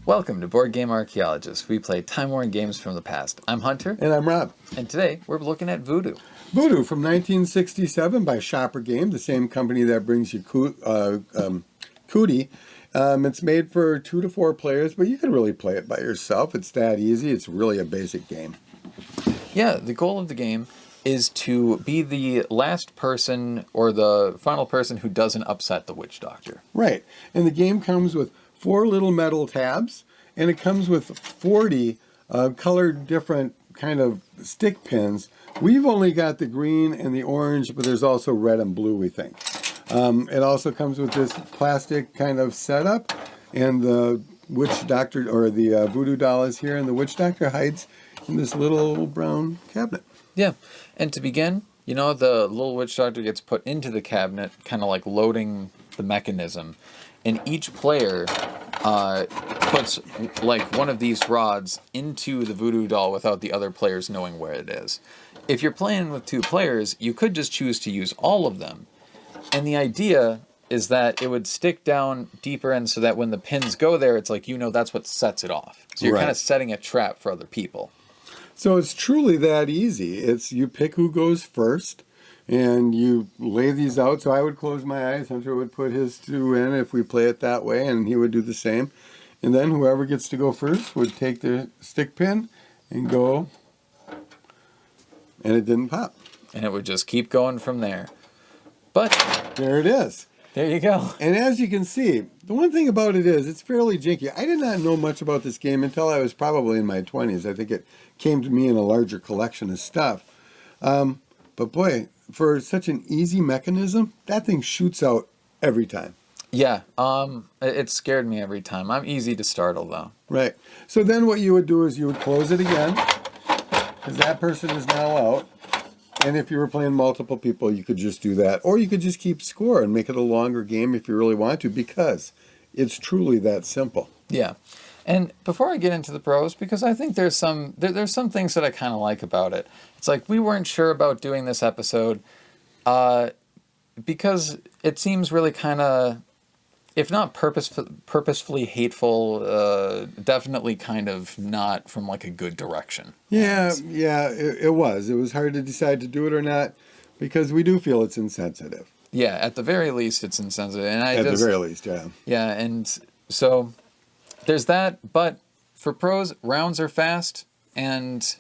Welcome to Board Game Archaeologists. We play time-worn games from the past. I'm Hunter. And I'm Rob. And today we're looking at Voodoo. Voodoo from 1967 by Schaper Game, the same company that brings you Cootie. It's made for 2 to 4 players, but you can really play it by yourself. It's that easy. It's really a basic game. Yeah, the goal of the game is to be the last person or the final person who doesn't upset the witch doctor. Right. And the game comes with 4 little metal tabs, and it comes with 40 colored different kind of stick pins. We've only got the green and the orange, but there's also red and blue, we think. It also comes with this plastic kind of setup, and the witch doctor, or the voodoo doll is here, and the witch doctor hides in this little brown cabinet. Yeah, and to begin, you know, the little witch doctor gets put into the cabinet, kind of like loading the mechanism, and each player puts like one of these rods into the voodoo doll without the other players knowing where it is. If you're playing with 2 players, you could just choose to use all of them. And the idea is that it would stick down deeper in so that when the pins go there, it's like, you know, that's what sets it off. So you're kind of setting a trap for other people. So it's truly that easy. It's you pick who goes first, and you lay these out. So I would close my eyes. Hunter would put his 2 in if we play it that way, and he would do the same. And then whoever gets to go first would take their stick pin and go, and it didn't pop. And it would just keep going from there. But there it is. There you go. And as you can see, the one thing about it is it's fairly janky. I did not know much about this game until I was probably in my 20s. I think it came to me in a larger collection of stuff. But boy, for such an easy mechanism, that thing shoots out every time. Yeah, it scared me every time. I'm easy to startle, though. Right. So then what you would do is you would close it again, because that person is now out. And if you were playing multiple people, you could just do that. Or you could just keep score and make it a longer game if you really want to, because it's truly that simple. Yeah. And before I get into the pros, because I think there's some things that I kind of like about it. It's like we weren't sure about doing this episode because it seems really kind of, if not purposefully hateful, definitely kind of not from like a good direction. Yeah, it was. It was hard to decide to do it or not because we do feel it's insensitive. Yeah, at the very least, it's insensitive. And at the very least, yeah. Yeah, and so there's that. But for pros, rounds are fast, and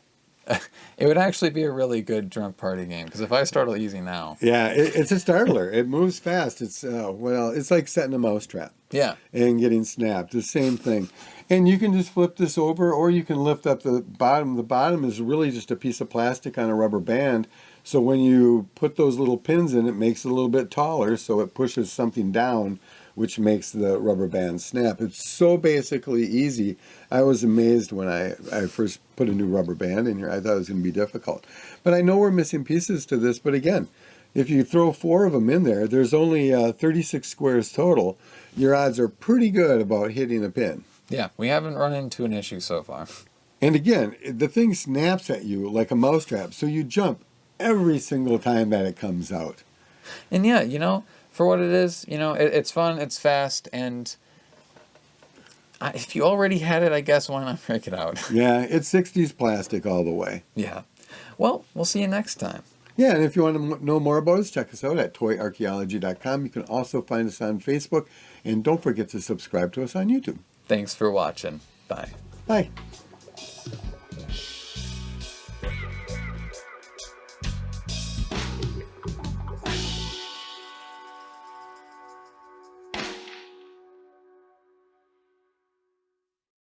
it would actually be a really good drunk party game, because if I startle easy now... Yeah, it's a startler. It moves fast. It's it's like setting a mousetrap. Yeah. And getting snapped. The same thing. And you can just flip this over, or you can lift up the bottom. The bottom is really just a piece of plastic on a rubber band. So when you put those little pins in, it makes it a little bit taller, so it pushes something down, which makes the rubber band snap. It's so basically easy. I was amazed when I first put a new rubber band in here. I thought it was going to be difficult. But I know we're missing pieces to this. But again, if you throw 4 of them in there, there's only 36 squares total. Your odds are pretty good about hitting a pin. Yeah, we haven't run into an issue so far. And again, the thing snaps at you like a mousetrap. So you jump every single time that it comes out. And yeah, you know, for what it is, you know, it's fun, it's fast, and if you already had it, I guess why not break it out? Yeah, it's 60s plastic all the way. Yeah. Well, we'll see you next time. Yeah, and if you want to know more about us, check us out at toyarchaeology.com. You can also find us on Facebook, and don't forget to subscribe to us on YouTube. Thanks for watching. Bye. Bye.